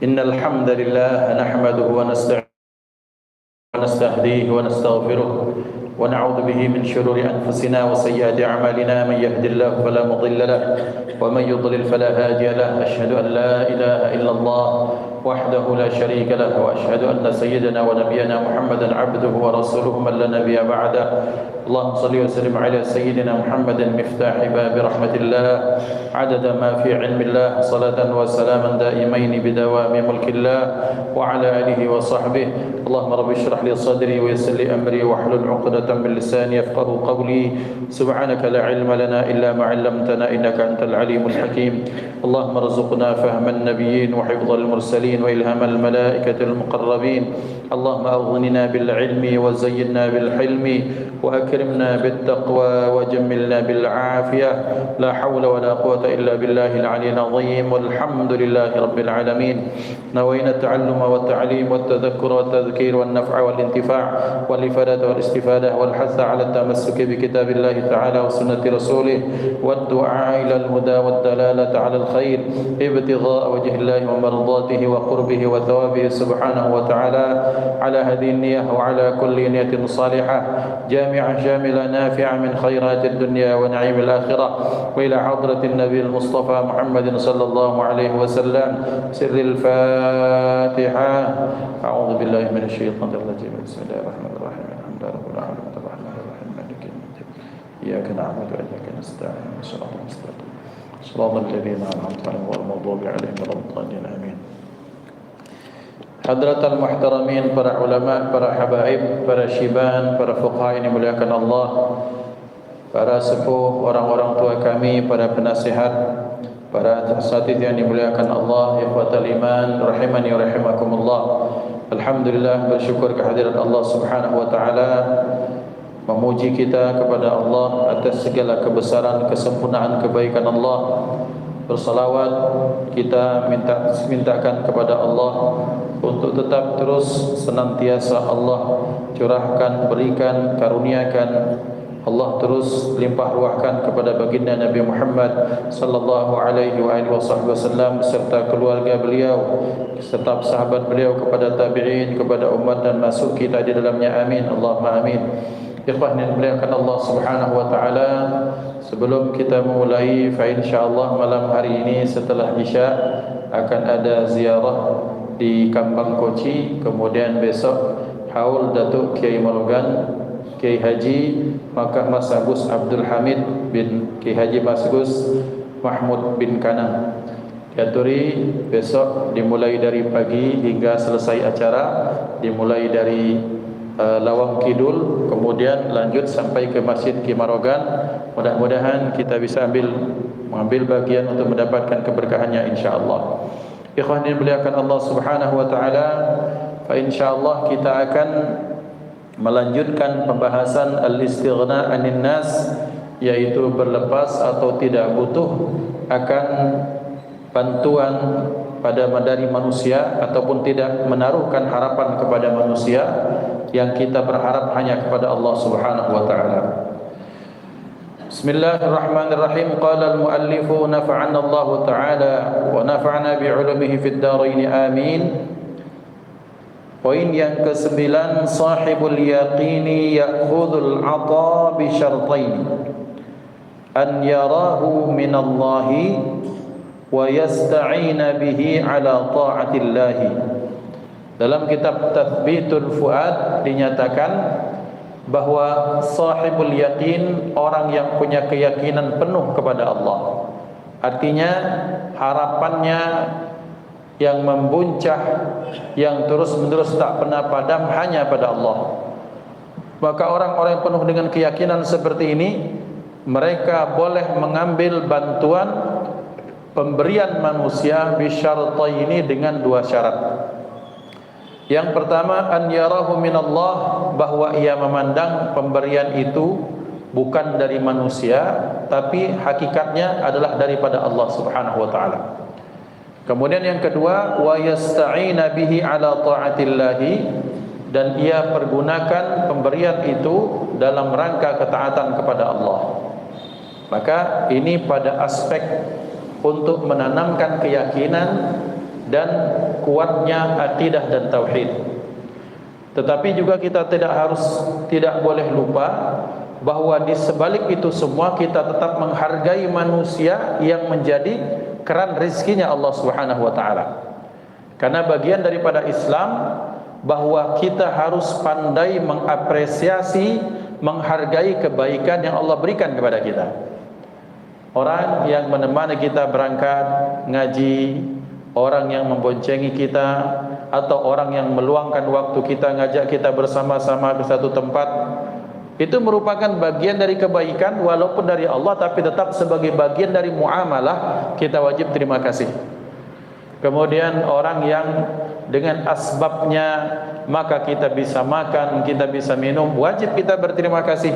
إن الحمد لله نحمده ونستهديه ونستغفره ونعوذ به من شرور أنفسنا وسيئات أعمالنا. من يهد الله فلا مضل له ومن يضلل فلا هادي له. أشهد أن لا إله إلا الله وحده لا شريك له وأشهد أن سيدنا ونبينا محمدا عبده ورسوله من لا نبي بعده. اللهم صل وسلم على سيدنا محمد مفتاح باب رحمة الله عدد ما في علم الله صلاة وسلاما دائمين بدوام ملك الله وعلى آله وصحبه. اللهم رب اشرح لي صدري ويسر لي أمري واحلل عقدة من لساني يفقهوا قولي. سبحانك لا علم لنا إلا ما علمتنا إنك أنت العليم الحكيم. اللهم ارزقنا فهم النبيين وحفظ المرسلين وإلهام الملائكة المقربين. اللهم أغننا بالعلم وزينا بالحلم وأكرمنا بالتقوى وجملنا بالعافية. لا حول ولا قوة إلا بالله العلي العظيم. والحمد لله رب العالمين. نوينا التعلم والتعليم والتذكر والتذكير والنفع والانتفاع والإفادة والاستفادة والحث على التمسك بكتاب الله تعالى وسنة رسوله والدعاء إلى الهدى والدلالة على الخير ابتغاء وجه الله ومرضاته وقربه وثوابه سبحانه وتعالى. على هذه النية وعلى كل نية صالحة جامعة شاملة نافعة من خيرات الدنيا ونعيم الآخرة وإلى حضرة النبي المصطفى محمد صلى الله عليه وسلم. سر الفاتحة. أعوذ بالله من الشيطان الرجيم. بسم الله الرحمن الرحيم. الحمد لله رب العالمين الرحمن الرحيم مالك يوم الدين. إياك نعبد وإياك نستعين. صراط المستقيم صراط الذين أنعمت عليهم غير المغضوب عليهم ولا الضالين. آمين. Hadratal muhtaramin, para ulama, para habaib, para syiban, para fuqaha yang dimuliakan Allah, para sepuh, orang-orang tua kami, para penasihat, para asatidz yang dimuliakan Allah, ikhwatal iman, rahimani wa rahimakumullah. Alhamdulillah, bersyukur kehadiran Allah Subhanahu wa taala, memuji kita kepada Allah atas segala kebesaran, kesempurnaan, kebaikan Allah. Bersalawat kita mintakan kepada Allah untuk tetap terus senantiasa Allah curahkan, berikan, karuniakan, Allah terus limpah ruahkan kepada baginda Nabi Muhammad sallallahu alaihi wasallam beserta keluarga beliau, serta sahabat beliau, kepada tabi'in, kepada umat dan masuk kita di dalamnya. Amin. Allahumma amin. Ikhwan yang dimuliakan Allah Subhanahu wa taala, sebelum kita memulai, fa insyaallah malam hari ini setelah Isya akan ada ziarah di Kambang Koci, kemudian besok haul Datuk Kiai Marogan, Kiai Haji Mas Agus Abdul Hamid bin Kiai Haji Mas Agus Mahmud bin Kanang. Diaturi besok dimulai dari pagi hingga selesai acara, dimulai dari Lawang Kidul, kemudian lanjut sampai ke Masjid Kimarogan. Mudah-mudahan kita bisa mengambil bagian untuk mendapatkan keberkahannya insyaallah. Ikhwan yang dimuliakan Allah Subhanahu wa taala, fa insyaallah kita akan melanjutkan pembahasan al-istighna 'anil nas, yaitu berlepas atau tidak butuh akan bantuan dari manusia ataupun tidak menaruhkan harapan kepada manusia, yang kita berharap hanya kepada Allah Subhanahu wa taala. Bismillahirrahmanirrahim. Qala al-muallif nafa'ana Allah taala wa nafa'ana bi'ulumihi fid dharain. Amin. Poin yang ke-9, sahibul yaqini ya'khudhul 'ata bi syartain an yarahu min Allah wa yasta'ina bihi ala ta'atillah. Dalam kitab Tathbitul Fuad dinyatakan bahwa sahibul yaqin, orang yang punya keyakinan penuh kepada Allah, artinya harapannya yang membuncah, yang terus-menerus tak pernah padam hanya pada Allah. Maka orang-orang yang penuh dengan keyakinan seperti ini, mereka boleh mengambil bantuan pemberian manusia bisyartaini, dengan dua syarat. Yang pertama, an yarahu minallah, bahwa ia memandang pemberian itu bukan dari manusia, tapi hakikatnya adalah daripada Allah Subhanahu wa taala. Kemudian yang kedua, wa yasta'ina bihi ala ta'atillahi, dan ia pergunakan pemberian itu dalam rangka ketaatan kepada Allah. Maka ini pada aspek untuk menanamkan keyakinan dan kuatnya akidah dan tauhid. Tetapi juga kita tidak boleh lupa bahwa di sebalik itu semua kita tetap menghargai manusia yang menjadi keran rezekinya Allah Subhanahu wa taala. Karena bagian daripada Islam bahwa kita harus pandai mengapresiasi, menghargai kebaikan yang Allah berikan kepada kita. Orang yang menemani kita berangkat ngaji, orang yang memboncengi kita, atau orang yang meluangkan waktu kita ngajak kita bersama-sama ke satu tempat, itu merupakan bagian dari kebaikan walaupun dari Allah, tapi tetap sebagai bagian dari muamalah kita wajib terima kasih. Kemudian orang yang dengan asbabnya maka kita bisa makan, kita bisa minum, wajib kita berterima kasih.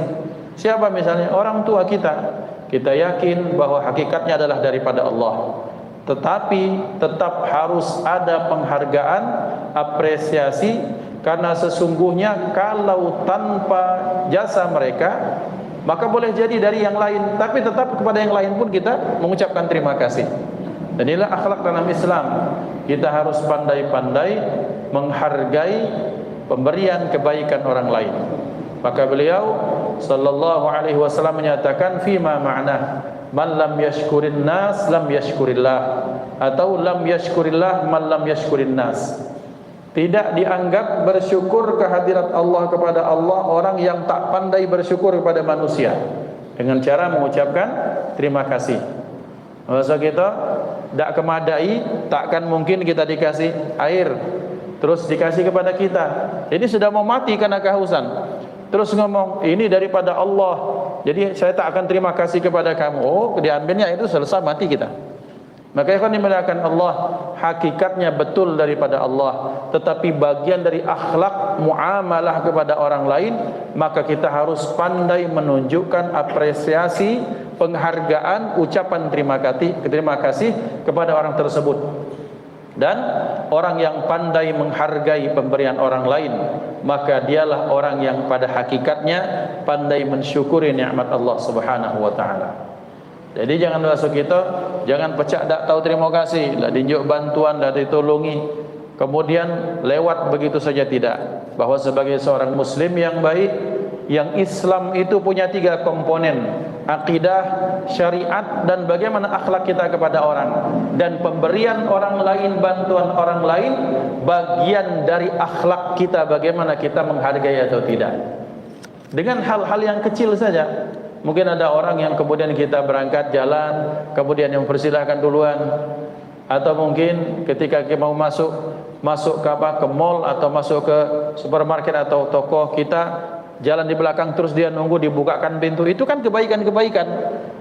Siapa misalnya? Orang tua kita. Kita yakin bahwa hakikatnya adalah daripada Allah, tetapi tetap harus ada penghargaan, apresiasi, karena sesungguhnya kalau tanpa jasa mereka maka boleh jadi dari yang lain, tapi tetap kepada yang lain pun kita mengucapkan terima kasih. Dan inilah akhlak dalam Islam. Kita harus pandai-pandai menghargai pemberian kebaikan orang lain. Maka beliau sallallahu alaihi wasallam menyatakan fima ma'na man lam yashkurin nas lam yashkurillah, atau lam yashkurillah man lam yashkurin nas. Tidak dianggap bersyukur kehadirat Allah kepada Allah orang yang tak pandai bersyukur kepada manusia dengan cara mengucapkan terima kasih. Masa kita tak kemadai, takkan mungkin kita dikasih air terus dikasih kepada kita. Jadi sudah mau mati karena kehausan, terus ngomong ini daripada Allah, jadi saya tak akan terima kasih kepada kamu. Oh, diambilnya itu selesai, mati kita. Maka ikhwan dimuliakan Allah, hakikatnya betul daripada Allah, tetapi bagian dari akhlak muamalah kepada orang lain, maka kita harus pandai menunjukkan apresiasi, penghargaan, ucapan terima kasih kepada orang tersebut. Dan orang yang pandai menghargai pemberian orang lain, maka dialah orang yang pada hakikatnya pandai mensyukuri nikmat Allah Subhanahu wa taala. Jadi jangan masuk kita, jangan pecah tak tahu terima kasih, lah dinjuk bantuan, dah ditolongi, kemudian lewat begitu saja, tidak. Bahwa sebagai seorang muslim yang baik, yang Islam itu punya 3 komponen: akidah, syariat, dan bagaimana akhlak kita kepada orang. Dan pemberian orang lain, bantuan orang lain, bagian dari akhlak kita, bagaimana kita menghargai atau tidak. Dengan hal-hal yang kecil saja. Mungkin ada orang yang kemudian kita berangkat jalan, kemudian yang persilahkan duluan, atau mungkin ketika kita mau masuk ke mall atau masuk ke supermarket atau toko, kita jalan di belakang terus dia nunggu dibukakan pintu. Itu kan kebaikan-kebaikan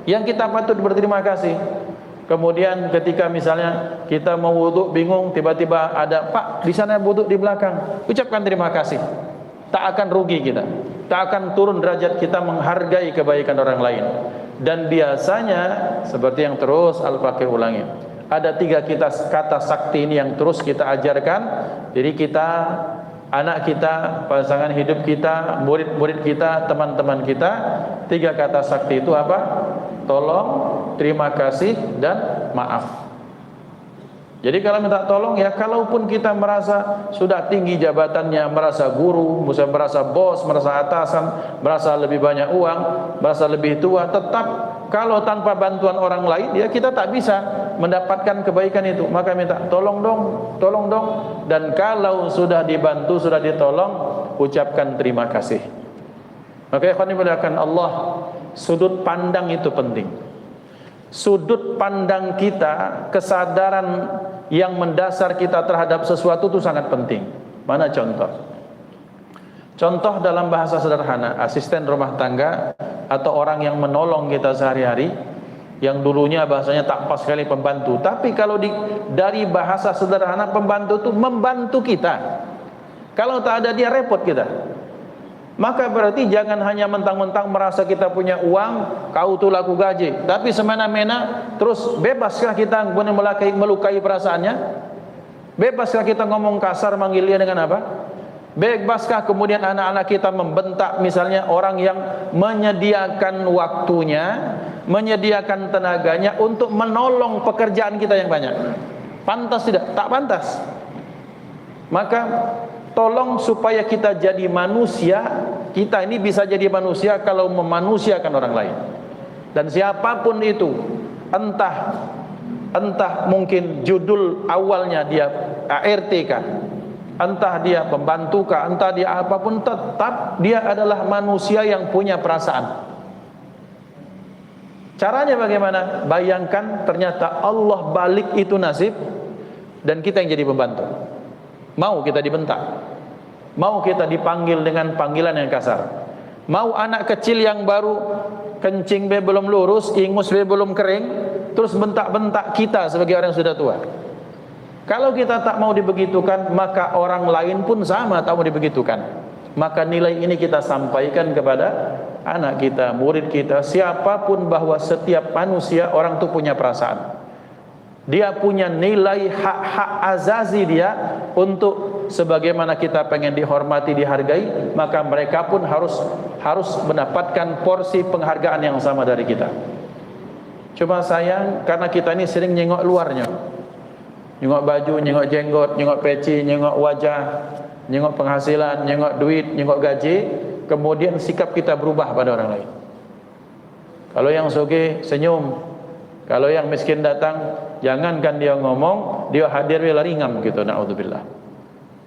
yang kita patut berterima kasih. Kemudian ketika misalnya kita mau wuduk bingung, tiba-tiba ada Pak di sana wuduk di belakang, ucapkan terima kasih. Tak akan rugi kita, tak akan turun derajat kita menghargai kebaikan orang lain. Dan biasanya seperti yang terus Al-Fakir ulangi, ada 3 kata sakti ini yang terus kita ajarkan diri kita, anak kita, pasangan hidup kita, murid-murid kita, teman-teman kita. 3 kata sakti itu apa? Tolong, terima kasih, dan maaf. Jadi kalau minta tolong, ya kalaupun kita merasa sudah tinggi jabatannya, merasa guru, merasa bos, merasa atasan, merasa lebih banyak uang, merasa lebih tua, tetap kalau tanpa bantuan orang lain, ya kita tak bisa mendapatkan kebaikan itu. Maka minta tolong dong. Dan kalau sudah dibantu, sudah ditolong, ucapkan terima kasih. Maka ikhwan dimuliakan Allah, sudut pandang itu penting. Sudut pandang kita, kesadaran yang mendasar kita terhadap sesuatu itu sangat penting. Mana contoh? Contoh dalam bahasa sederhana, asisten rumah tangga atau orang yang menolong kita sehari-hari, yang dulunya bahasanya tak pas sekali pembantu, tapi kalau dari bahasa sederhana, pembantu itu membantu kita. Kalau tak ada dia, repot kita. Maka berarti jangan hanya mentang-mentang merasa kita punya uang, kau tu laku gaji, tapi semena-mena terus bebaskah kita melukai perasaannya? Bebaskah kita ngomong kasar, manggil dia dengan apa? Bebaskah kemudian anak-anak kita membentak misalnya orang yang menyediakan waktunya, menyediakan tenaganya untuk menolong pekerjaan kita yang banyak. Pantas tidak? Tak pantas. Maka tolong supaya kita jadi manusia. Kita ini bisa jadi manusia kalau memanusiakan orang lain. Dan siapapun itu, entah mungkin judul awalnya dia ART kah, entah dia pembantu kah, entah dia apapun, tetap dia adalah manusia yang punya perasaan. Caranya bagaimana? Bayangkan ternyata Allah balik itu nasib dan kita yang jadi pembantu. Mau kita dibentak, mau kita dipanggil dengan panggilan yang kasar, mau anak kecil yang baru kencing be belum lurus, ingus be belum kering, terus bentak-bentak kita sebagai orang yang sudah tua. Kalau kita tak mau dibegitukan, maka orang lain pun sama tak mau dibegitukan. Maka nilai ini kita sampaikan kepada anak kita, murid kita, siapapun, bahwa setiap manusia orang itu punya perasaan. Dia punya nilai hak-hak azazi dia untuk sebagaimana kita pengen dihormati, dihargai, maka mereka pun harus mendapatkan porsi penghargaan yang sama dari kita. Cuma sayang karena kita ini sering nyengok luarnya. Nyengok baju, nyengok jenggot, nyengok peci, nyengok wajah, nyengok penghasilan, nyengok duit, nyengok gaji, kemudian sikap kita berubah pada orang lain. Kalau yang sugih senyum, kalau yang miskin datang, jangankan dia ngomong, dia hadir lari ngam gitu, naudzubillah.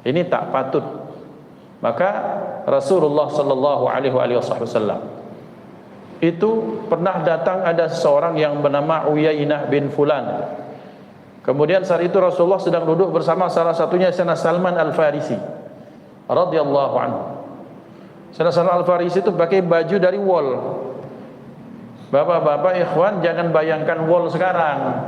Ini tak patut. Maka Rasulullah sallallahu alaihi wasallam itu pernah datang ada seorang yang bernama Uyainah bin Fulan. Kemudian saat itu Rasulullah sedang duduk bersama salah satunya Sayyidina Salman Al-Farisi radhiyallahu anhu. Sayyidina Salman Al-Farisi itu pakai baju dari wol. Bapak-bapak ikhwan, jangan bayangkan wol sekarang.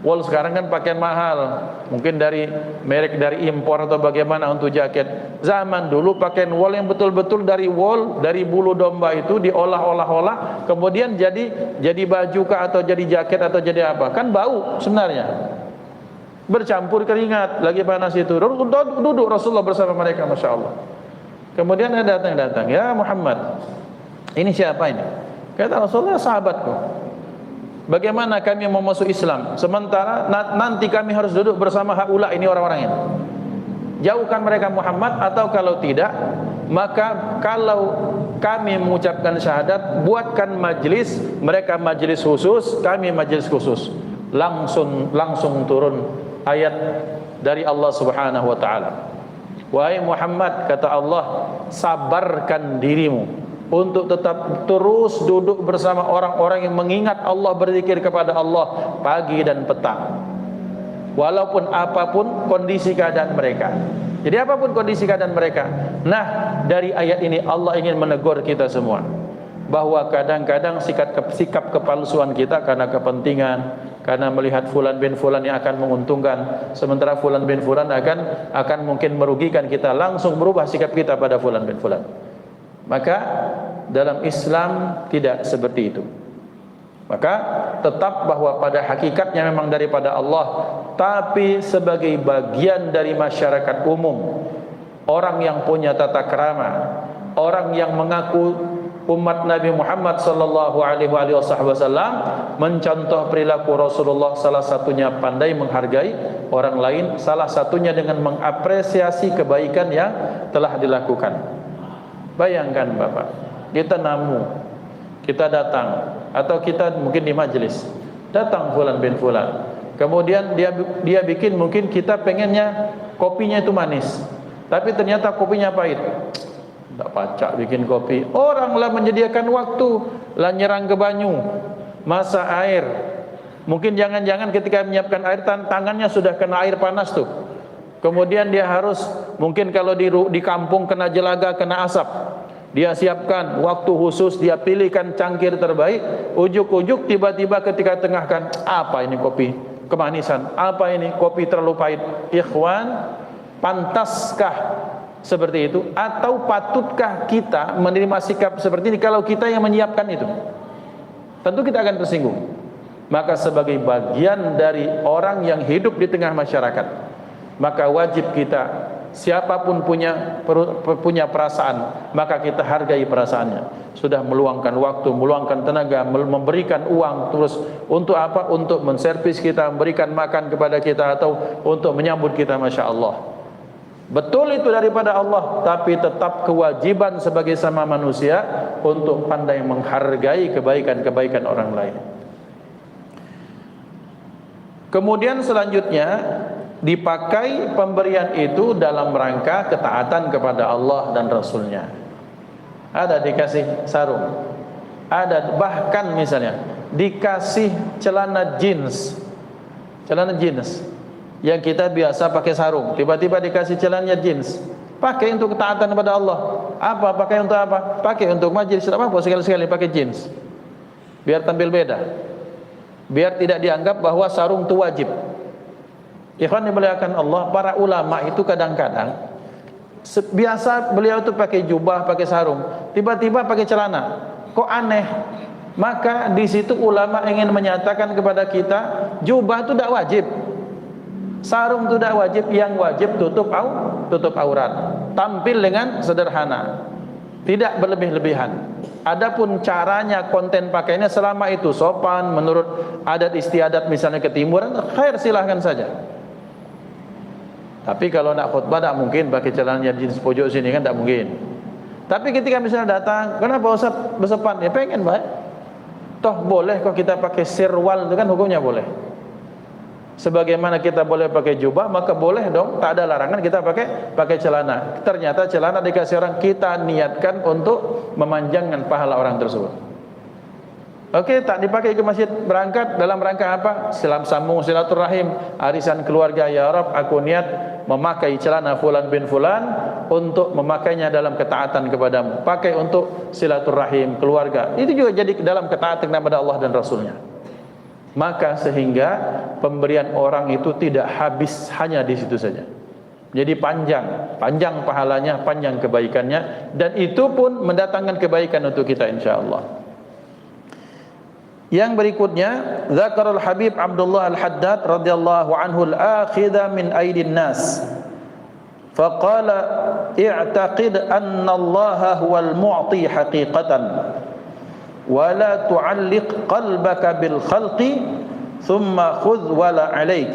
Wol sekarang kan pakaian mahal, mungkin dari merek dari impor atau bagaimana untuk jaket. Zaman dulu pakaian wol yang betul-betul dari wol, dari bulu domba itu diolah-olah, kemudian jadi baju kah atau jadi jaket atau jadi apa? Kan bau sebenarnya. Bercampur keringat, lagi panas itu. Duduk Rasulullah bersama mereka, Masya Allah. Kemudian ada datang, ya Muhammad, ini siapa ini? Kata Rasulullah, sahabatku. Bagaimana kami mau masuk Islam sementara nanti kami harus duduk bersama haula ini orang-orang ini? Jauhkan mereka Muhammad, atau kalau tidak, maka kalau kami mengucapkan syahadat, buatkan majlis, mereka majlis khusus, kami majlis khusus. Langsung turun ayat dari Allah Subhanahu wa taala. Wahai Muhammad, kata Allah, sabarkan dirimu untuk tetap terus duduk bersama orang-orang yang mengingat Allah, berzikir kepada Allah pagi dan petang, walaupun apapun kondisi keadaan mereka. Jadi apapun kondisi keadaan mereka. Nah, dari ayat ini Allah ingin menegur kita semua bahwa kadang-kadang sikap kepalsuan kita karena kepentingan, karena melihat fulan bin fulan yang akan menguntungkan, sementara fulan bin fulan akan mungkin merugikan kita, langsung berubah sikap kita pada fulan bin fulan. Maka dalam Islam tidak seperti itu. Maka tetap bahwa pada hakikatnya memang daripada Allah, tapi sebagai bagian dari masyarakat umum, orang yang punya tata krama, orang yang mengaku umat Nabi Muhammad sallallahu alaihi wasallam, mencontoh perilaku Rasulullah, salah satunya pandai menghargai orang lain, salah satunya dengan mengapresiasi kebaikan yang telah dilakukan. Bayangkan Bapak, kita namu, kita datang, atau kita mungkin di majelis, datang fulan bin fulan, kemudian dia bikin, mungkin kita pengennya kopinya itu manis, tapi ternyata kopinya pahit. Tak pacak bikin kopi, oranglah menyediakan waktu, lah nyerang ke banyu, masak air, mungkin jangan-jangan ketika menyiapkan air tangannya sudah kena air panas tuh. Kemudian dia harus, mungkin kalau di kampung kena jelaga, kena asap, dia siapkan waktu khusus, dia pilihkan cangkir terbaik. Ujuk-ujuk tiba-tiba ketika tengahkan, apa ini kopi kemanisan, apa ini kopi terlalu pahit. Ikhwan, pantaskah seperti itu? Atau patutkah kita menerima sikap seperti ini kalau kita yang menyiapkan itu? Tentu kita akan tersinggung. Maka sebagai bagian dari orang yang hidup di tengah masyarakat, maka wajib kita Siapapun punya perasaan, maka kita hargai perasaannya. Sudah meluangkan waktu, meluangkan tenaga, memberikan uang terus untuk apa? Untuk menservis kita, memberikan makan kepada kita, atau untuk menyambut kita, Masya Allah. Betul itu daripada Allah, tapi tetap kewajiban sebagai sama manusia untuk pandai menghargai kebaikan-kebaikan orang lain. Kemudian selanjutnya, dipakai pemberian itu dalam rangka ketaatan kepada Allah dan Rasulnya. Ada dikasih sarung, ada bahkan misalnya dikasih celana jeans yang kita biasa pakai sarung, tiba-tiba dikasih celana jeans, pakai untuk ketaatan kepada Allah. Apa? Pakai untuk apa? Pakai untuk majelis apa? Sekali-sekali pakai jeans, biar tampil beda, biar tidak dianggap bahwa sarung itu wajib. Ikhwan dimuliakan Allah, para ulama itu kadang-kadang biasa beliau itu pakai jubah, pakai sarung, tiba-tiba pakai celana, kok aneh? Maka di situ ulama ingin menyatakan kepada kita, jubah itu tidak wajib, sarung itu tidak wajib, yang wajib tutup aurat, tampil dengan sederhana, tidak berlebih-lebihan. Adapun caranya, konten pakainya, selama itu sopan menurut adat istiadat misalnya ketimuran, khair, silahkan saja. Tapi kalau nak khutbah tak mungkin pakai celana jeans pojok sini, kan tak mungkin. Tapi ketika misalnya datang, kenapa Ustaz bersepan? Ya pengen baik. Toh boleh kok kita pakai sirwal, itu kan hukumnya boleh. Sebagaimana kita boleh pakai jubah, maka boleh dong, tak ada larangan kita pakai celana. Ternyata celana dikasih orang, kita niatkan untuk memanjangkan pahala orang tersebut. Oke, tak dipakai ke masjid, berangkat dalam rangka apa? Sambung silaturahim, arisan keluarga. Ya Rab, aku niat memakai celana fulan bin fulan untuk memakainya dalam ketaatan kepadamu. Pakai untuk silaturahim keluarga. Itu juga jadi dalam ketaatan kepada Allah dan Rasulnya. Maka sehingga pemberian orang itu tidak habis hanya di situ saja. Jadi panjang pahalanya, panjang kebaikannya, dan itu pun mendatangkan kebaikan untuk kita insyaallah. Yang berikutnya, zakarul Habib Abdullah Al-Haddad radhiyallahu anhu al-akhidha min aidin nas. Faqala i'taqid anna Allah huwal mu'ti haqiqatan wa la tu'alliq qalbaka bil khalqi thumma khudh wa la 'alaik.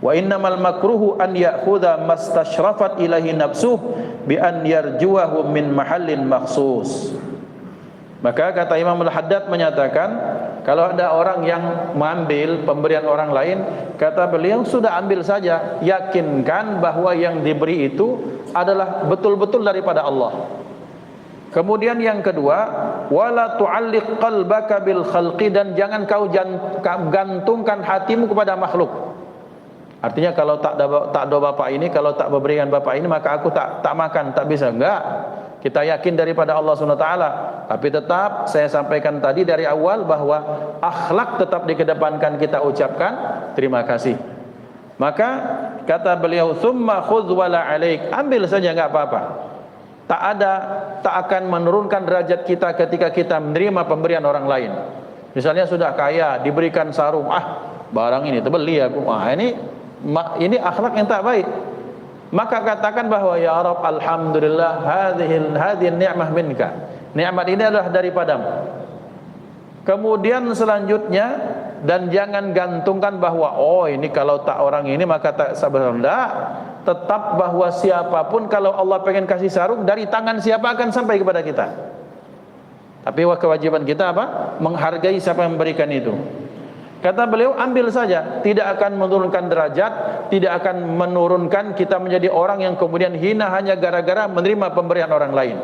Wa innamal makruhu an ya'khudha mastashrafat ilahi nafsuh bi an yarjuwahu min mahallin makhsus. Maka kata Imam Al-Haddad menyatakan, kalau ada orang yang mengambil pemberian orang lain, kata beliau, sudah ambil saja, yakinkan bahwa yang diberi itu adalah betul-betul daripada Allah. Kemudian yang kedua, wala tu'alliq qalbaka bil khalqi, dan jangan kau gantungkan hatimu kepada makhluk. Artinya kalau tak ada bapak ini, kalau tak memberikan bapak ini, maka aku tak makan, tak bisa. Enggak. Kita yakin daripada Allah SWT. Tapi tetap saya sampaikan tadi dari awal bahwa akhlak tetap dikedepankan, kita ucapkan terima kasih. Maka kata beliau, summa khudh wala 'alaik, ambil saja, enggak apa-apa. Tak akan menurunkan derajat kita ketika kita menerima pemberian orang lain. Misalnya sudah kaya, diberikan sarung, barang ini terbeli aku. Ini akhlak yang tak baik. Maka katakan bahwa ya Rabb, alhamdulillah, hadhihi ni'mah minka. Nikmat ini adalah daripadamu. Kemudian selanjutnya, dan jangan gantungkan bahwa ini kalau tak orang ini maka tak sabar. Tidak. Tetap bahwa siapapun, kalau Allah pengen kasih sarung, dari tangan siapa akan sampai kepada kita. Tapi kewajiban kita apa? Menghargai siapa yang memberikan itu. Kata beliau, ambil saja, tidak akan menurunkan derajat, tidak akan menurunkan kita menjadi orang yang kemudian hina hanya gara-gara menerima pemberian orang lain.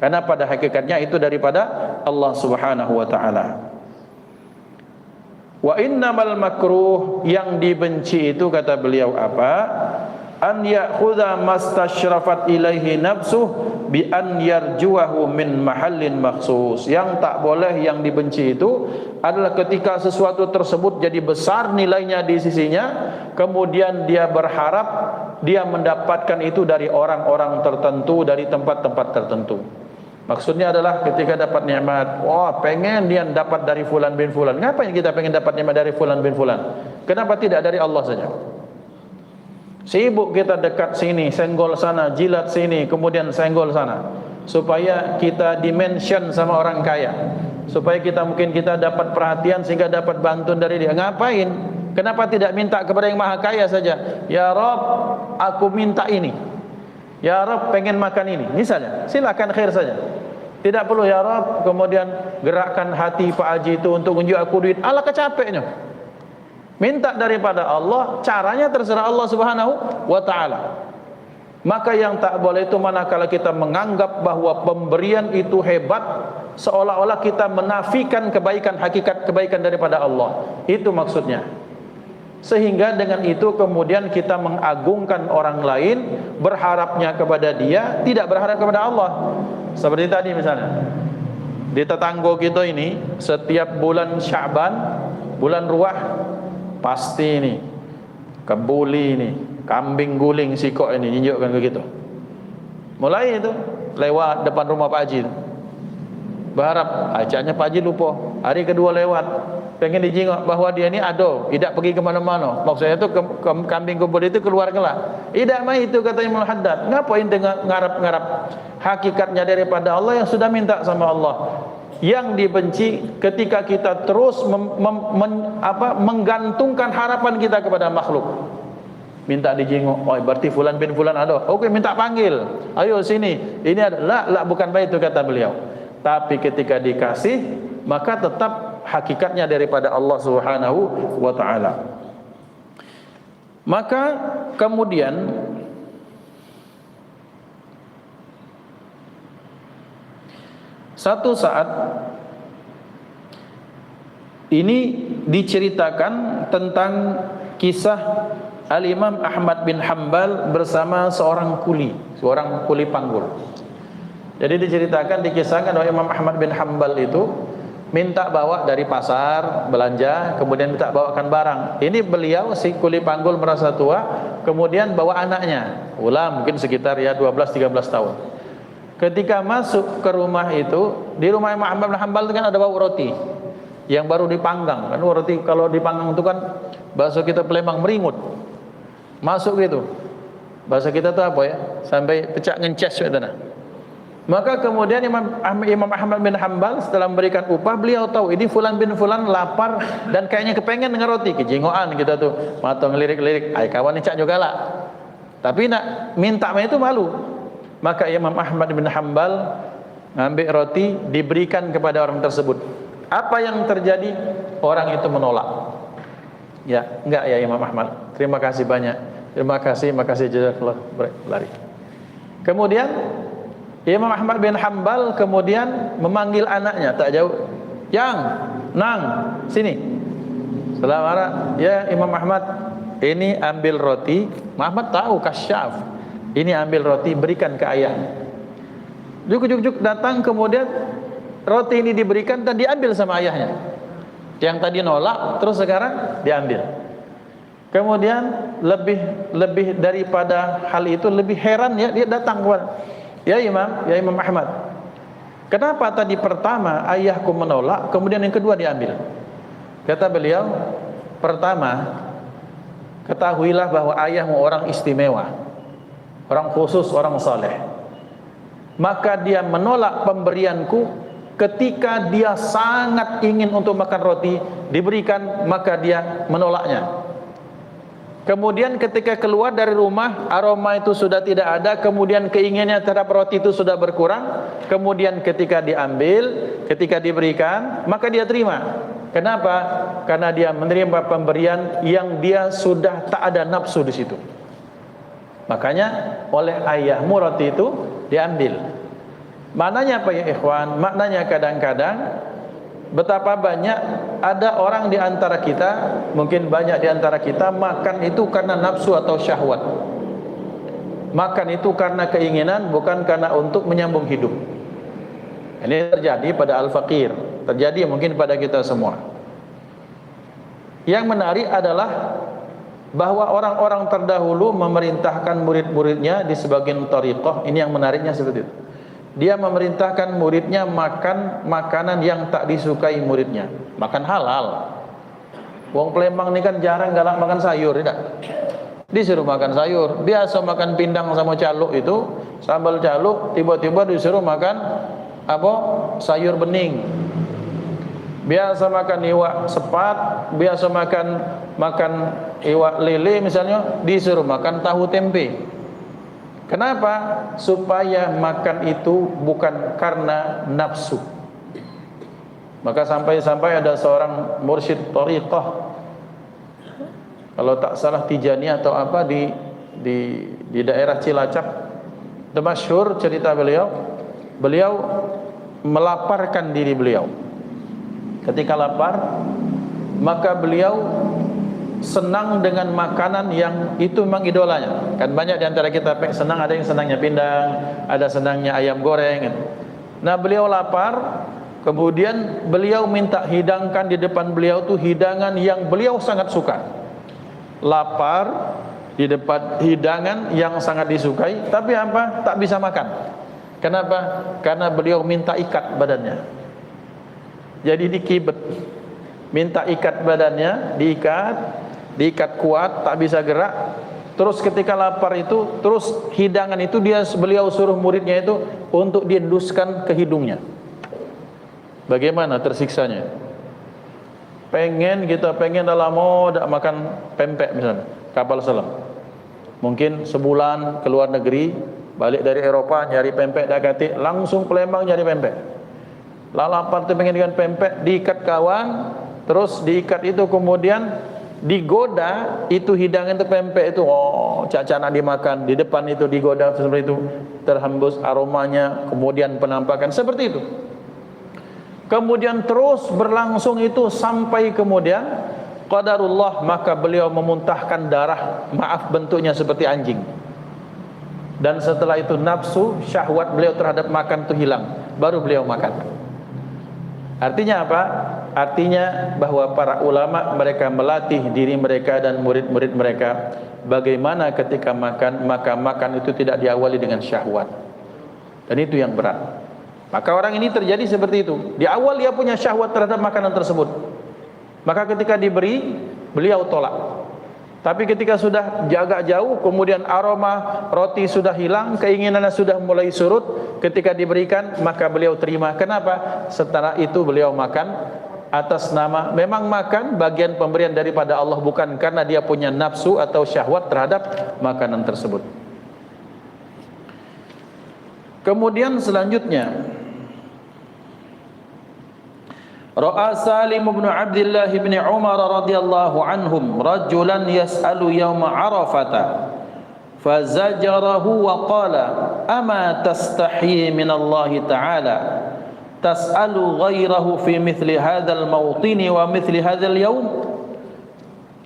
Karena pada hakikatnya itu daripada Allah Subhanahu wa taala. Wa innamal makruh, yang dibenci itu kata beliau apa? An ya'khudha mastashrafat ilaihi nafsuh bi an yarjuwahu min mahallin makhsus. Yang tak boleh, yang dibenci itu adalah ketika sesuatu tersebut jadi besar nilainya di sisinya, kemudian dia berharap dia mendapatkan itu dari orang-orang tertentu, dari tempat-tempat tertentu. Maksudnya adalah ketika dapat nikmat, pengen dia dapat dari fulan bin fulan. Ngapain kita pengen dapat nikmat dari fulan bin fulan? Kenapa tidak dari Allah saja? Sibuk kita dekat sini, senggol sana, jilat sini, kemudian senggol sana, supaya kita dimension sama orang kaya, supaya kita dapat perhatian sehingga dapat bantuan dari dia. Ngapain? Kenapa tidak minta kepada yang maha kaya saja? Ya Rob, aku minta ini. Ya Rob, pengen makan ini. Misalnya, silakan, khair saja. Tidak perlu ya Rob, kemudian gerakkan hati Pak Haji itu untuk unjuk aku duit. Ala kecapeknya. Minta daripada Allah, caranya terserah Allah Subhanahu wa taala. Maka yang tak boleh itu manakala kita menganggap bahwa pemberian itu hebat, seolah-olah kita menafikan kebaikan, hakikat kebaikan daripada Allah. Itu maksudnya. Sehingga dengan itu kemudian kita mengagungkan orang lain, berharapnya kepada dia, tidak berharap kepada Allah. Seperti tadi misalnya, di tetangga kita ini setiap bulan Sya'ban, bulan Ruah, pasti ini kebuli ini, kambing guling sikok ini tunjukkan begitu. Mulai itu lewat depan rumah Pak Haji, berharap ajaknya Pak Haji lupa. Hari kedua lewat, pengen dijengok bahwa dia ini ada, tidak pergi ke mana-mana. Maksudnya itu kambing kubur itu keluar kelak. Tidak mah itu kata Imam Haddad. Ngapain dengan ngarap-ngarap hakikatnya daripada Allah yang sudah minta sama Allah. Yang dibenci ketika kita terus menggantungkan harapan kita kepada makhluk. Minta dijenguk, oh berarti fulan bin fulan ada. Oke, minta panggil. Ayo sini. Ini ada. La, bukan baik itu kata beliau. Tapi ketika dikasih, maka tetap hakikatnya daripada Allah Subhanahu wa taala. Maka kemudian satu saat ini diceritakan tentang kisah Al-Imam Ahmad bin Hanbal bersama seorang kuli panggul. Jadi diceritakan, dikisahkan bahwa Imam Ahmad bin Hanbal itu minta bawa dari pasar belanja, kemudian minta bawakan barang. Ini beliau si kuli panggul merasa tua, kemudian bawa anaknya, mungkin sekitar 12-13 tahun. Ketika masuk ke rumah itu, di rumah Imam Ahmad bin Hanbal itu kan ada bau roti yang baru dipanggang. Kan roti kalau dipanggang itu kan bahasa kita Palembang meringut. Masuk gitu. Bahasa kita itu apa ya? Sampai pecah ngences gitu nah. Maka kemudian Imam Ahmad bin Hanbal setelah memberikan upah, beliau tahu ini fulan bin fulan lapar dan kayaknya kepengen dengan roti, kejengoan kita tuh, mata ngelirik-lirik, ai kawan ini cak juga lah. Tapi nak minta itu malu. Maka Imam Ahmad bin Hanbal ngambil roti, diberikan kepada orang tersebut. Apa yang terjadi? Orang itu menolak. Ya, enggak ya Imam Ahmad. Terima kasih banyak. Terima kasih jazakallah, lari. Kemudian Imam Ahmad bin Hanbal kemudian memanggil anaknya tak jauh. Yang, Nang, sini. Setelah marah, ya Imam Ahmad, ini ambil roti. Muhammad tahu kasyaf. Ini ambil roti, berikan ke ayahnya. Juk datang, kemudian roti ini diberikan dan diambil sama ayahnya. Yang tadi nolak, terus sekarang diambil. Kemudian lebih daripada hal itu, lebih heran ya, dia datang kepada, ya Imam Ahmad, kenapa tadi pertama ayahku menolak, kemudian yang kedua diambil? Kata beliau, pertama, ketahuilah bahwa ayahmu orang istimewa, orang khusus, orang saleh. Maka dia menolak pemberianku ketika dia sangat ingin untuk makan roti, diberikan maka dia menolaknya. Kemudian ketika keluar dari rumah, aroma itu sudah tidak ada, kemudian keinginannya terhadap roti itu sudah berkurang. Kemudian ketika diambil, ketika diberikan, maka dia terima. Kenapa? Karena dia menerima pemberian yang dia sudah tak ada nafsu di situ. Makanya oleh ayahmu roti itu diambil. Maknanya apa ya ikhwan? Maknanya kadang-kadang betapa banyak ada orang di antara kita, mungkin banyak di antara kita makan itu karena nafsu atau syahwat. Makan itu karena keinginan, bukan karena untuk menyambung hidup. Ini terjadi pada al-faqir, terjadi mungkin pada kita semua. Yang menarik adalah bahwa orang-orang terdahulu memerintahkan murid-muridnya di sebagian thariqah, ini yang menariknya seperti itu. Dia memerintahkan muridnya makan makanan yang tak disukai muridnya, makan halal. Wong Palembang ini kan jarang galak makan sayur, tidak? disuruh makan sayur. Biasa makan pindang sama caluk itu, sambal caluk, tiba-tiba disuruh makan apa? Sayur bening. Biasa makan iwak sepat, biasa makan iwak lele misalnya, disuruh makan tahu tempe. Kenapa? Supaya makan itu bukan karena nafsu. Maka sampai-sampai ada seorang mursyid thariqah, kalau tak salah Tijaniyah atau apa, di daerah Cilacap, itu masyhur cerita beliau melaparkan diri beliau. Ketika lapar, maka beliau senang dengan makanan yang itu memang idolanya. Kan banyak di antara kita senang, ada yang senangnya pindang, ada senangnya ayam goreng. Nah, beliau lapar, kemudian beliau minta hidangkan di depan beliau tuh hidangan yang beliau sangat suka. Lapar, di depan hidangan yang sangat disukai, tapi apa? Tak bisa makan. Kenapa? Karena beliau minta ikat badannya. Jadi dikibet, minta ikat badannya, diikat kuat, tak bisa gerak. Terus ketika lapar itu, terus hidangan itu beliau suruh muridnya itu untuk dienduskan ke hidungnya. Bagaimana tersiksanya? Pengen dalam tak makan pempek misalnya, kapal selam. Mungkin sebulan ke luar negeri, balik dari Eropa nyari pempek dak katik, langsung ke Lembang nyari pempek. Lapar tu pengen dengan pempek, diikat kawan, terus diikat itu kemudian digoda itu hidangan itu pempek itu, cak nak dimakan, di depan itu digoda seperti itu, terhembus aromanya, kemudian penampakan seperti itu. Kemudian terus berlangsung itu sampai kemudian qadarullah, maka beliau memuntahkan darah, maaf bentuknya seperti anjing. Dan setelah itu nafsu syahwat beliau terhadap makan itu hilang, baru beliau makan. Artinya apa? Artinya bahwa para ulama mereka melatih diri mereka dan murid-murid mereka bagaimana ketika makan, maka makan itu tidak diawali dengan syahwat. Dan itu yang berat. Maka orang ini terjadi seperti itu. Di awal dia punya syahwat terhadap makanan tersebut. Maka ketika diberi, beliau tolak. Tapi ketika sudah jaga jauh, kemudian aroma roti sudah hilang, keinginannya sudah mulai surut, ketika diberikan maka beliau terima. Kenapa? Setelah itu beliau makan atas nama, memang makan bagian pemberian daripada Allah, bukan karena dia punya nafsu atau syahwat terhadap makanan tersebut. Kemudian selanjutnya, Ra'a Salim bin Abdullah bin Umar radhiyallahu anhum rajulan yas'alu yawma Arafata fazajarahu wa qala ama tastahi min Allah ta'ala tas'alu ghairahu fi mithli hadzal mawtin wa mithli hadzal yawm.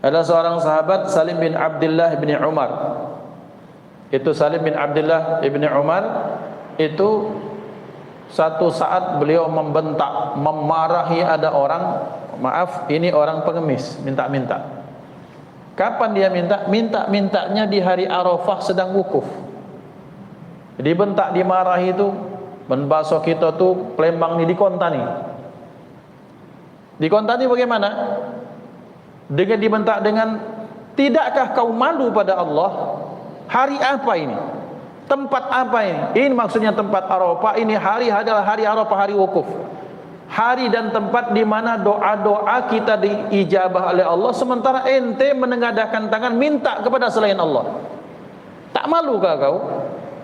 Ada seorang sahabat Salim bin Abdullah bin Umar. Itu Salim bin Abdullah bin Umar itu satu saat beliau membentak, memarahi ada orang, maaf ini orang pengemis, minta-minta. Kapan dia minta? Minta-mintanya di hari Arafah sedang wukuf. Dibentak, dimarahi itu, menbasuh kita tuh Palembang ini dikontani. Dikontani bagaimana? Dengan dibentak dengan, tidakkah kau malu pada Allah? Hari apa ini? Tempat apa ini? Ini maksudnya tempat Arafah. Ini hari adalah hari Arafah, hari wukuf. Hari dan tempat di mana doa-doa kita diijabah oleh Allah, sementara ente menengadahkan tangan minta kepada selain Allah. Tak malukah kau?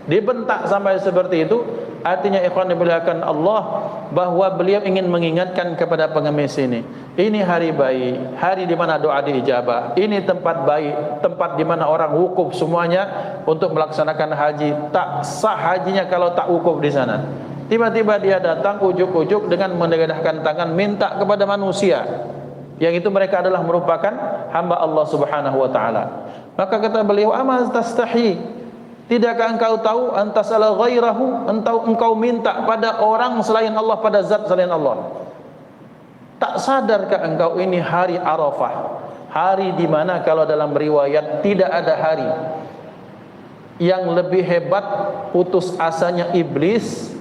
Dibentak sampai seperti itu. Artinya ikhwan dimuliakan Allah, bahwa beliau ingin mengingatkan kepada pengemis ini, ini hari baik, hari di mana doa diijabah, ini tempat baik, tempat di mana orang wukuf semuanya untuk melaksanakan haji. Tak sah hajinya kalau tak wukuf di sana. Tiba-tiba dia datang ujuk-ujuk dengan menengadahkan tangan minta kepada manusia, yang itu mereka adalah merupakan hamba Allah Subhanahu wa taala. Maka kata beliau, ama tastahi, tidakkah engkau tahu antasala ghairahu, engkau minta pada orang selain Allah, pada zat selain Allah? Tak sadarkah engkau ini hari Arafah, hari di mana kalau dalam riwayat tidak ada hari yang lebih hebat putus asanya iblis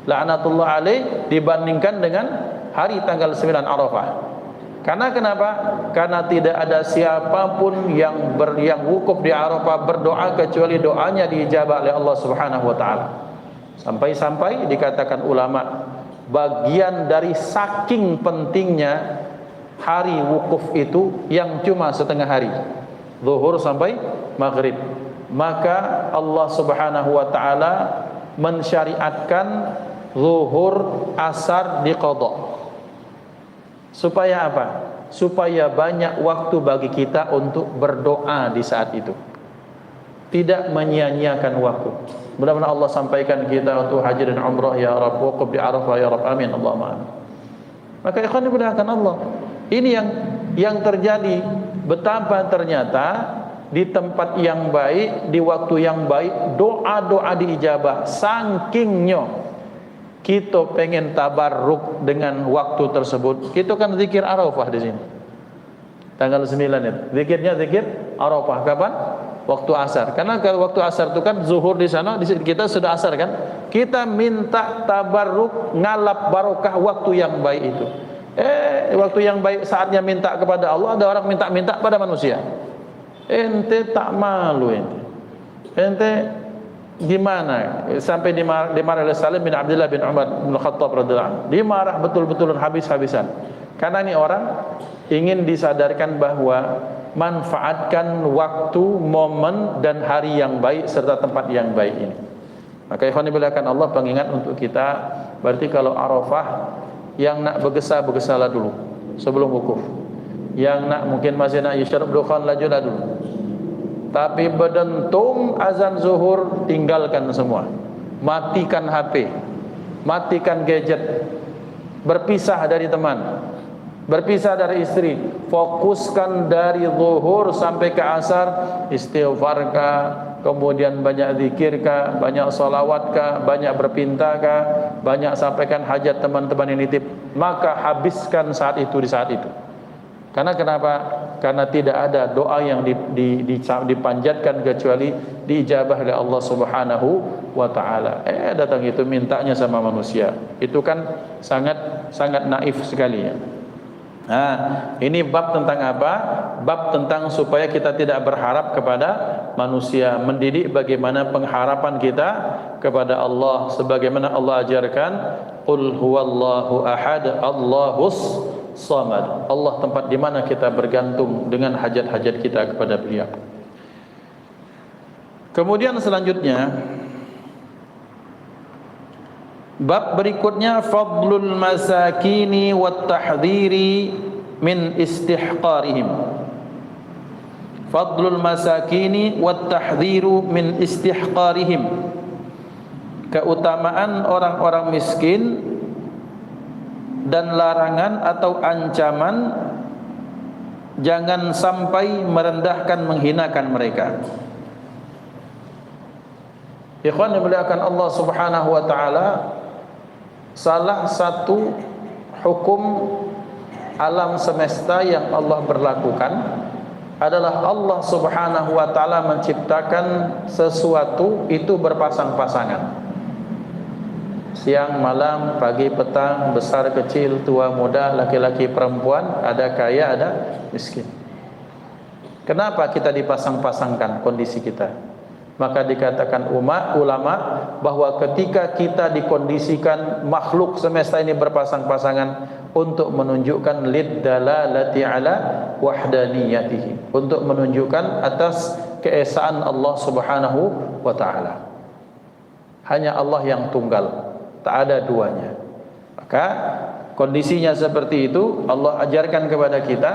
laknatullah alaih dibandingkan dengan hari tanggal 9 Arafah. Karena kenapa? Karena tidak ada siapapun yang wukuf di Arafah berdoa kecuali doanya diijabah oleh Allah Subhanahu wa taala. Sampai-sampai dikatakan ulama, bagian dari saking pentingnya hari wukuf itu yang cuma setengah hari, zuhur sampai maghrib, maka Allah Subhanahu wa taala mensyariatkan zuhur asar diqadha. Supaya apa? Supaya banyak waktu bagi kita untuk berdoa di saat itu, tidak menyia-nyiakan waktu. Mudah-mudahan Allah sampaikan kita untuk haji dan umrah ya Rabb, wukuf di Arafah ya Rabb, amin Allahumma amin. Maka ikhwan dimudahkan Allah, ini yang terjadi. Betapa ternyata di tempat yang baik, di waktu yang baik, doa-doa diijabah. Sangkingnya kita pengen tabarruk dengan waktu tersebut. Kita kan zikir Arafah di sini. Tanggal 9 itu. Zikirnya zikir Arafah kapan? Waktu asar. Karena kalau waktu asar itu kan zuhur di sana, di kita sudah asar kan? Kita minta tabarruk, ngalap barokah waktu yang baik itu. Waktu yang baik saatnya minta kepada Allah, ada orang minta-minta pada manusia. Ente tak malu ente. Ente gimana sampai dimarah oleh Salim bin Abdullah bin Umar bin Khattab radhiyallahu anhu. Dimarah betul-betul habis-habisan. Karena ini orang ingin disadarkan bahwa manfaatkan waktu, momen dan hari yang baik serta tempat yang baik ini. Maka ikhwan dimuliakan Allah, pengingat untuk kita, berarti kalau Arafah yang nak bergesa-bergesalah dulu sebelum wukuf. Yang nak mungkin masih nak yashrab dukhan lajulah dulu. Tapi berdentum azan zuhur, tinggalkan semua. Matikan HP, matikan gadget, berpisah dari teman, berpisah dari istri, fokuskan dari zuhur sampai ke asar, istighfar kah, kemudian banyak zikir kah, banyak salawat kah, banyak berpinta kah, banyak sampaikan hajat teman-teman yang nitip, maka habiskan saat itu di saat itu. Karena kenapa? Karena tidak ada doa yang dipanjatkan kecuali diijabah oleh Allah Subhanahu wa taala. Datang itu mintanya sama manusia. Itu kan sangat naif sekali ya. Nah, ini bab tentang apa? Bab tentang supaya kita tidak berharap kepada manusia, mendidik bagaimana pengharapan kita kepada Allah sebagaimana Allah ajarkan, qul huwallahu ahad, Allahus samad. Allah tempat di mana kita bergantung dengan hajat-hajat kita kepada Beliau. Kemudian selanjutnya bab berikutnya, fadlul masakini wat tahdhiri min istihqarihim. Fadlul masakini wat tahdhiru min istihqarihim. Keutamaan orang-orang miskin dan larangan atau ancaman jangan sampai merendahkan, menghinakan mereka. Ikhwan yang dimuliakan Allah Subhanahu wa taala, salah satu hukum alam semesta yang Allah berlakukan adalah Allah Subhanahu wa taala menciptakan sesuatu itu berpasang-pasangan. Siang, malam, pagi, petang, besar, kecil, tua, muda, laki-laki, perempuan, ada kaya, ada miskin. Kenapa kita dipasang-pasangkan kondisi kita? Maka dikatakan ulama bahwa ketika kita dikondisikan makhluk semesta ini berpasang-pasangan untuk menunjukkan lid-dalalati ala wahdaniyatihi, untuk menunjukkan atas keesaan Allah Subhanahu wa taala. Hanya Allah yang tunggal, tak ada duanya. Maka kondisinya seperti itu Allah ajarkan kepada kita.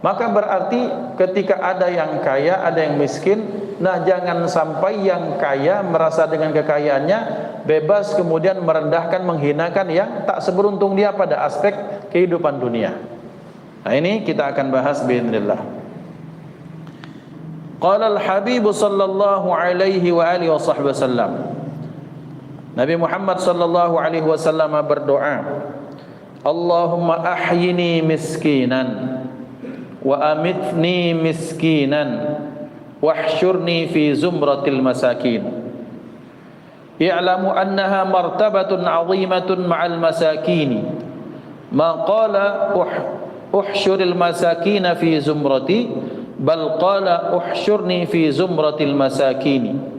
Maka berarti ketika ada yang kaya, ada yang miskin, nah jangan sampai yang kaya merasa dengan kekayaannya bebas kemudian merendahkan, menghinakan yang tak seberuntung dia pada aspek kehidupan dunia. Nah ini kita akan bahas bi'idznillah. Qala al-Habib sallallahu alaihi wa alihi wasallam, Nabi Muhammad sallallahu alaihi wasallam berdoa, Allahumma ahyini miskinan wa amitni miskinan wahsyurni fi zumratil masakin. I'lamu annaha martabatun 'azimatun ma'al masakin. Ma qala uhsyuril masakina fi zumrati, bal qala uhsyurni fi zumratil masakini.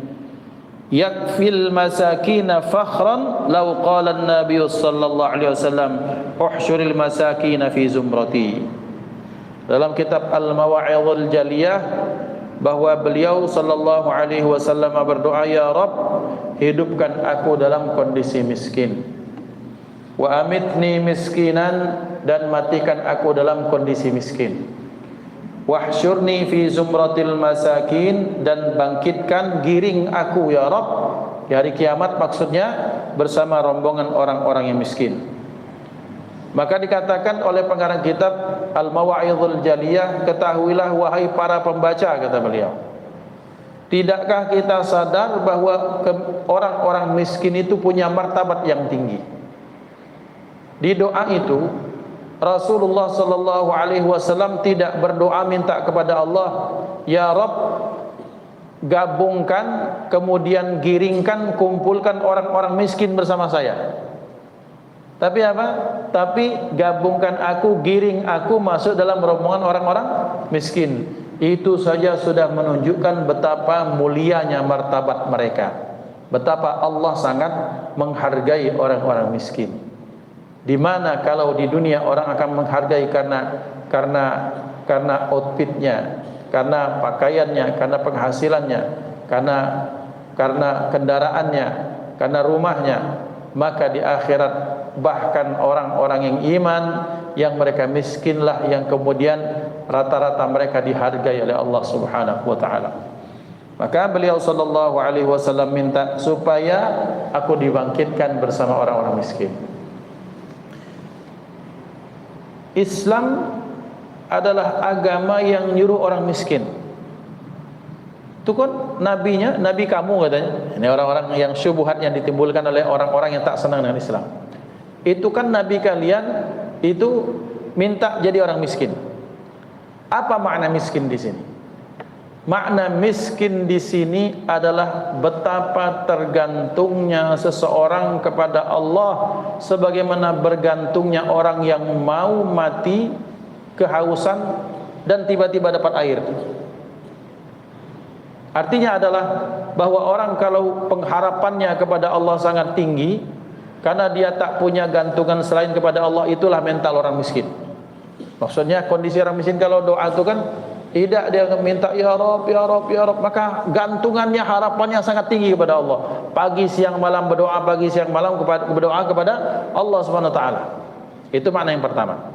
Yakfil masakina fakhran law qala an-nabiy sallallahu alaihi wasallam uhsyuril masakina fi zumrati. Dalam kitab Al-Mawa'idhul Jaliyah bahwa beliau sallallahu alaihi wasallam berdoa, ya Rabb, hidupkan aku dalam kondisi miskin, wa amitni miskinan, dan matikan aku dalam kondisi miskin, wahsyurni fi zumratil masakin, dan bangkitkan, giring aku ya Rabb di hari kiamat, maksudnya bersama rombongan orang-orang yang miskin. Maka dikatakan oleh pengarang kitab Al-Mawa'idhul Jaliyah, ketahuilah wahai para pembaca, kata beliau, tidakkah kita sadar bahwa orang-orang miskin itu punya martabat yang tinggi? Di doa itu Rasulullah sallallahu alaihi wasallam tidak berdoa minta kepada Allah, ya Rabb, gabungkan, kemudian giringkan, kumpulkan orang-orang miskin bersama saya. Tapi apa? Tapi gabungkan aku, giring aku masuk dalam rombongan orang-orang miskin. Itu saja sudah menunjukkan betapa mulianya martabat mereka, betapa Allah sangat menghargai orang-orang miskin. Di mana kalau di dunia orang akan menghargai karena outfitnya, karena pakaiannya, karena penghasilannya, karena kendaraannya, karena rumahnya, maka di akhirat bahkan orang-orang yang iman, yang mereka miskinlah yang kemudian rata-rata mereka dihargai oleh Allah Subhanahu wa taala. Maka beliau sallallahu alaihi wasallam minta supaya aku dibangkitkan bersama orang-orang miskin. Islam adalah agama yang nyuruh orang miskin. Itu kan nabinya, nabi kamu katanya. Ini orang-orang yang syubhat yang ditimbulkan oleh orang-orang yang tak senang dengan Islam. Itu kan nabi kalian itu minta jadi orang miskin. Apa makna miskin di sini? Makna miskin di sini adalah betapa tergantungnya seseorang kepada Allah, sebagaimana bergantungnya orang yang mau mati kehausan dan tiba-tiba dapat air. Artinya adalah bahwa orang kalau pengharapannya kepada Allah sangat tinggi, karena dia tak punya gantungan selain kepada Allah, itulah mental orang miskin. Maksudnya kondisi orang miskin kalau doa itu kan tidak, dia minta ya Rabb, ya Rabb, ya Rabb, maka gantungannya, harapannya sangat tinggi kepada Allah. Pagi siang malam berdoa, pagi siang malam berdoa kepada Allah Subhanahu wa taala. Itu makna yang pertama.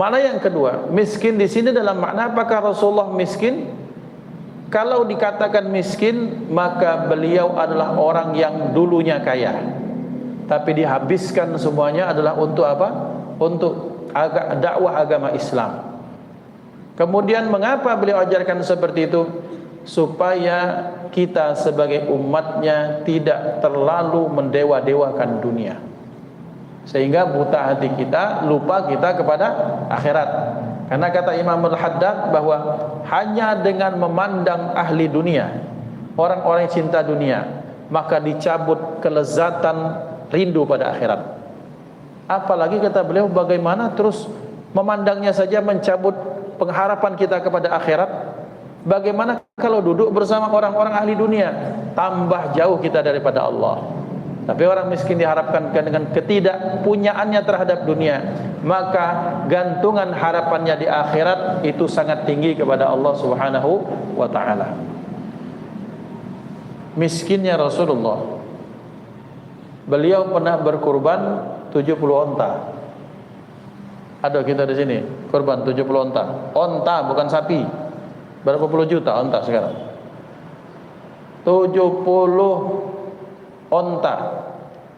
Makna yang kedua, miskin di sini dalam makna apakah Rasulullah miskin? Kalau dikatakan miskin, maka beliau adalah orang yang dulunya kaya, tapi dihabiskan semuanya adalah untuk apa? Untuk dakwah agama Islam. Kemudian mengapa beliau ajarkan seperti itu? Supaya kita sebagai umatnya tidak terlalu mendewa-dewakan dunia, sehingga buta hati kita, lupa kita kepada akhirat. Karena kata Imam Al-Haddad bahwa hanya dengan memandang ahli dunia, orang-orang yang cinta dunia, maka dicabut kelezatan rindu pada akhirat. Apalagi kata beliau, bagaimana terus memandangnya saja mencabut pengharapan kita kepada akhirat. Bagaimana kalau duduk bersama orang-orang ahli dunia, tambah jauh kita daripada Allah. Tapi orang miskin diharapkan dengan ketidakpunyaannya terhadap dunia, maka gantungan harapannya di akhirat itu sangat tinggi kepada Allah Subhanahu wa taala. Miskinnya Rasulullah, beliau pernah berkurban 70 onta. Ada kita di sini kurban 70 onta. Onta bukan sapi. Berapa puluh juta onta sekarang? 70 onta,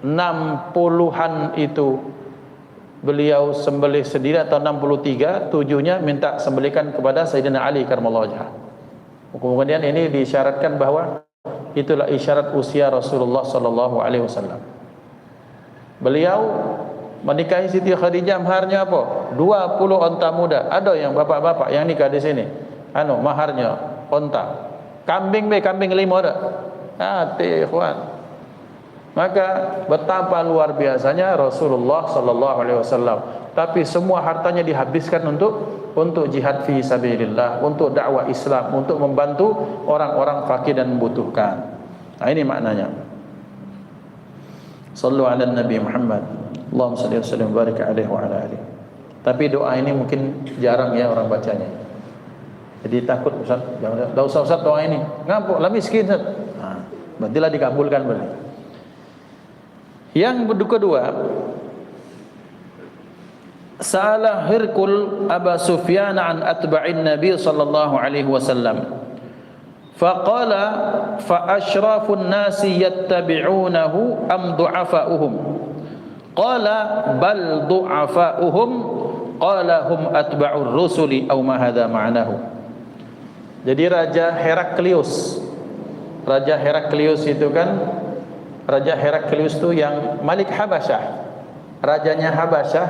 60-an itu beliau sembelih sendiri, atau 63, 7-nya minta sembelihkan kepada Sayyidina Ali karramallahu wajhah. Kemudian ini diisyaratkan bahwa itulah isyarat usia Rasulullah sallallahu alaihi wasallam. Beliau menikahi Siti Khadijah, maharnya apa? 20 onta muda. Ada yang bapak-bapak yang nikah di sini, maharnya onta. Kambing 5 ada. Ikhwan. Maka betapa luar biasanya Rasulullah sallallahu alaihi wasallam. Tapi semua hartanya dihabiskan untuk jihad fi sabilillah, untuk dakwah Islam, untuk membantu orang-orang fakir dan membutuhkan. Nah, ini maknanya. Sallu ala Nabi Muhammad. Allahumma shalli wa sallim wa barik alaihi wa ala alihi. Tapi doa ini mungkin jarang ya orang bacanya. Jadi takut Ustaz, jangan usah Ustaz doa ini. Ngapuk lah miskin Ustaz. Nah, berarti dikabulkan berarti. Yang kedua, Sa'ala Hirqul Aba Sufyan an atba'in Nabi sallallahu alaihi wasallam. Faqala fa asyrafun nasi yattabi'unahu am du'afa'uhum. Qala bal du'afa'uhum. Qala hum atba'ur rusuli aw ma hadza ma'nahu. Jadi Raja Heraklius itu kan, Raja Heraklius itu yang Malik Habasyah, rajanya Habasyah,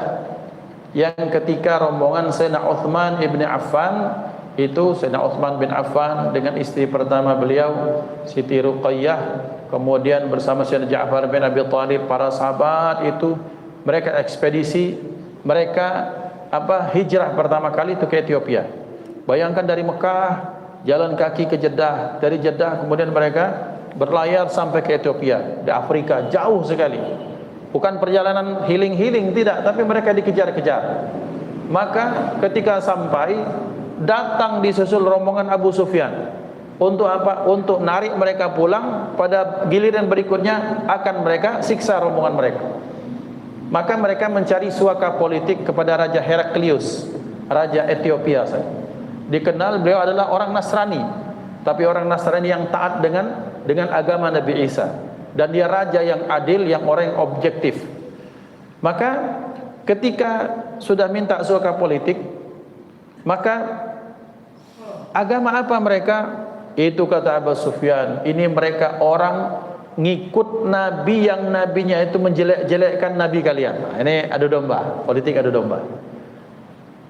yang ketika rombongan Sayyidina Uthman ibn Affan, itu Sayyidina Uthman bin Affan dengan istri pertama beliau Siti Ruqayyah, kemudian bersama Sayyidina Ja'far bin Abi Thalib, para sahabat itu mereka ekspedisi, mereka hijrah pertama kali itu ke Ethiopia. Bayangkan dari Mekah jalan kaki ke Jeddah, dari Jeddah kemudian mereka berlayar sampai ke Ethiopia, di Afrika, jauh sekali. Bukan perjalanan healing-healing, tidak, tapi mereka dikejar-kejar. Maka ketika sampai, datang disusul rombongan Abu Sufyan. Untuk apa? Untuk narik mereka pulang. Pada giliran berikutnya akan mereka siksa rombongan mereka. Maka mereka mencari suaka politik kepada Raja Heraklius, Raja Ethiopia. Dikenal beliau adalah orang Nasrani, tapi orang Nasrani yang taat dengan agama Nabi Isa. Dan dia raja yang adil, yang orang yang objektif. Maka ketika sudah minta suaka politik, maka agama apa mereka? Itu kata Abu Sufyan, ini mereka orang ngikut nabi yang nabinya itu menjelek-jelekkan nabi kalian. Nah, ini adu domba, politik adu domba.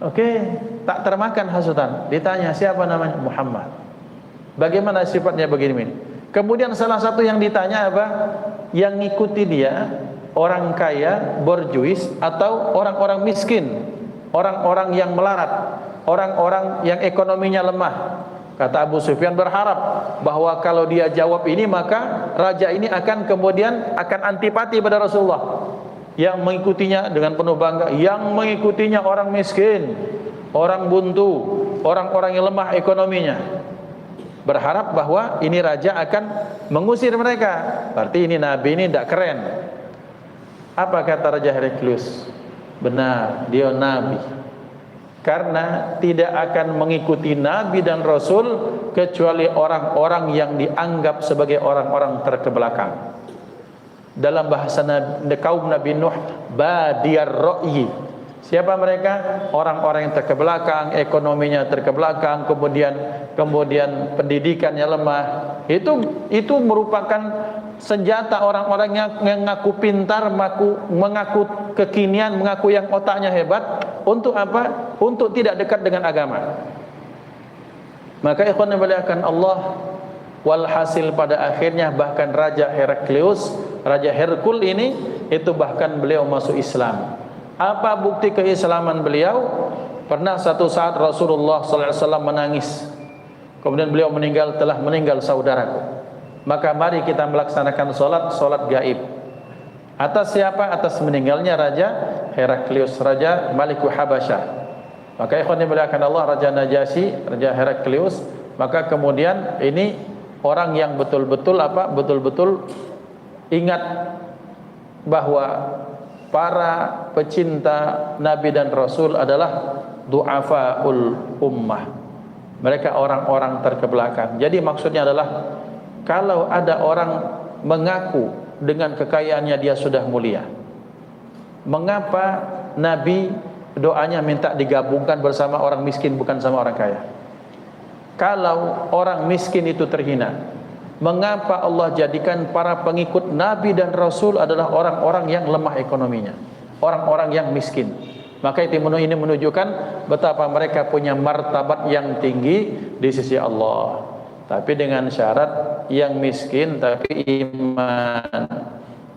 Oke, tak termakan hasutan. Ditanya siapa namanya? Muhammad. Bagaimana sifatnya begini? Kemudian salah satu yang ditanya apa? Yang ngikuti dia orang kaya, borjuis, atau orang-orang miskin, orang-orang yang melarat, orang-orang yang ekonominya lemah. Kata Abu Sufyan berharap bahwa kalau dia jawab ini, maka raja ini akan kemudian antipati pada Rasulullah. Yang mengikutinya dengan penuh bangga, yang mengikutinya orang miskin, orang buntu, orang-orang yang lemah ekonominya. Berharap bahwa ini raja akan mengusir mereka. Berarti ini nabi ini tidak keren. Apa kata Raja Heraklius? Benar, dia nabi. Karena tidak akan mengikuti nabi dan rasul kecuali orang-orang yang dianggap sebagai orang-orang terkebelakang. Dalam bahasa kaum Nabi Nuh, badiyar ra'yi. Siapa mereka? Orang-orang yang terkebelakang, ekonominya terkebelakang, kemudian pendidikannya lemah. Itu merupakan senjata orang-orang yang ngaku pintar, mengaku kekinian, mengaku yang otaknya hebat. Untuk apa? Untuk tidak dekat dengan agama. Maka ikhwan yang dimuliakan Allah, walhasil pada akhirnya bahkan Raja Heraklius, Raja Herkul ini, itu bahkan beliau masuk Islam. Apa bukti keislaman beliau? Pernah satu saat Rasulullah SAW menangis. Kemudian beliau telah meninggal saudaraku. Maka mari kita melaksanakan solat gaib. Atas siapa? Atas meninggalnya Raja Heraklius, Raja Maliku Habasyah. Maka ikhwan dimuliakan Allah, Raja Najasyi, Raja Heraklius. Maka kemudian ini orang yang betul-betul ingat bahwa para pecinta Nabi dan Rasul adalah du'afaul ummah. Mereka orang-orang terkebelakang. Jadi maksudnya adalah kalau ada orang mengaku dengan kekayaannya dia sudah mulia, mengapa Nabi doanya minta digabungkan bersama orang miskin, bukan sama orang kaya? Kalau orang miskin itu terhina, mengapa Allah jadikan para pengikut Nabi dan Rasul adalah orang-orang yang lemah ekonominya, orang-orang yang miskin? Maka itu ini menunjukkan betapa mereka punya martabat yang tinggi di sisi Allah. Tapi dengan syarat yang miskin tapi iman,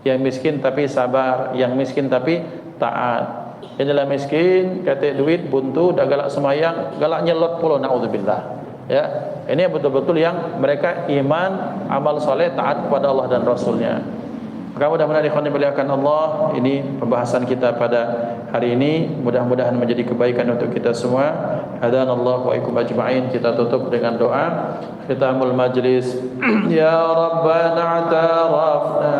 yang miskin tapi sabar, yang miskin tapi taat. Inilah miskin, kata duit buntu, dah galak semayang, galak nyelot pula, naudzubillah. Ya, ini betul-betul yang mereka iman, amal soleh, taat kepada Allah dan Rasulnya. Maka mudah-mudahan ikhwan dimuliakan Allah, ini pembahasan kita pada hari ini, mudah-mudahan menjadi kebaikan untuk kita semua. Hadanallahu wa ikum ajma'in. Kita tutup dengan doa khitamul majlis. Ya Rabbana a'tarafna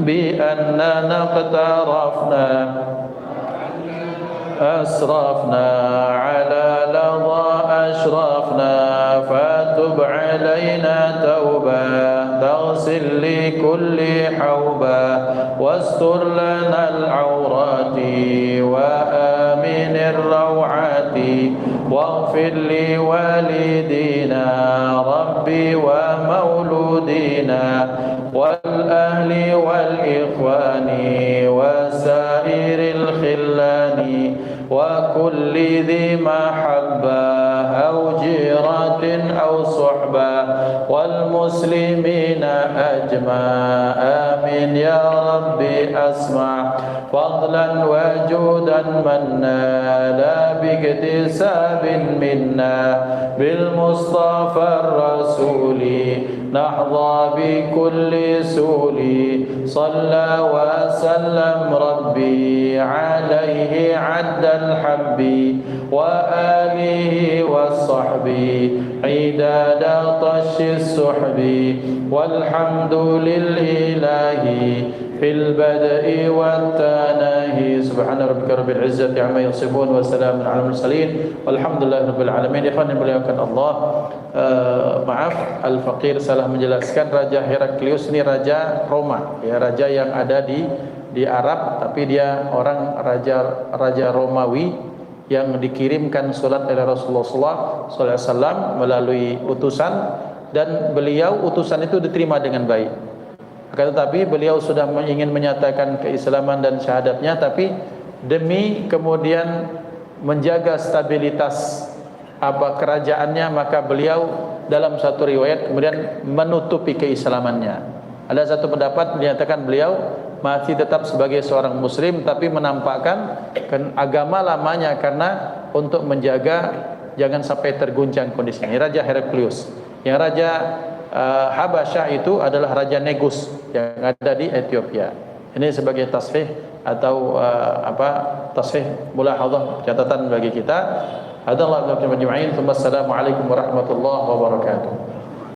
bi annana qtarafna أسرفنا على لظى أشرفنا فتب علينا توبة تغسل لكل حوبة واستر لنا العورات وآمن الروعات واغفر لوالدينا ربي ومولودينا والأهل والإخوان وسائر الخلان وكل ذي محبة أو جيرة أو صحبة والمسلمين أجمع آمين يا ربي أسمع فضلا وجودا منا لا باكتساب منا بالمصطفى الرسول نحظى بكل سول صلى وسلم ربي عليه عد الحب وآله والصحب عداد طش السحب والحمد للإله في البدء والتناهي سبحان ربك رب العزة عما يصفون وسلام على المرسلين والحمد لله رب العالمين. Ikhwan yang dimuliakan Allah, maaf Al-Faqir salah menjelaskan, Raja Heraklius ini raja Roma, ya, raja yang ada di Arab, tapi dia orang raja Romawi yang dikirimkan surat dari Rasulullah SAW melalui utusan, dan beliau utusan itu diterima dengan baik. Akan tetapi beliau sudah ingin menyatakan keislaman dan syahadatnya, tapi demi kemudian menjaga stabilitas kerajaannya, maka beliau dalam satu riwayat kemudian menutupi keislamannya. Ada satu pendapat menyatakan beliau masih tetap sebagai seorang muslim, tapi menampakkan agama lamanya karena untuk menjaga jangan sampai terguncang kondisinya. Ini Raja Heraklius. Yang Raja Habasyah itu adalah Raja Negus yang ada di Ethiopia. Ini sebagai tasfih atau tasfih mulahadzah, catatan bagi kita. Hadallahu lakum ajma'in. Assalamualaikum warahmatullahi wabarakatuh.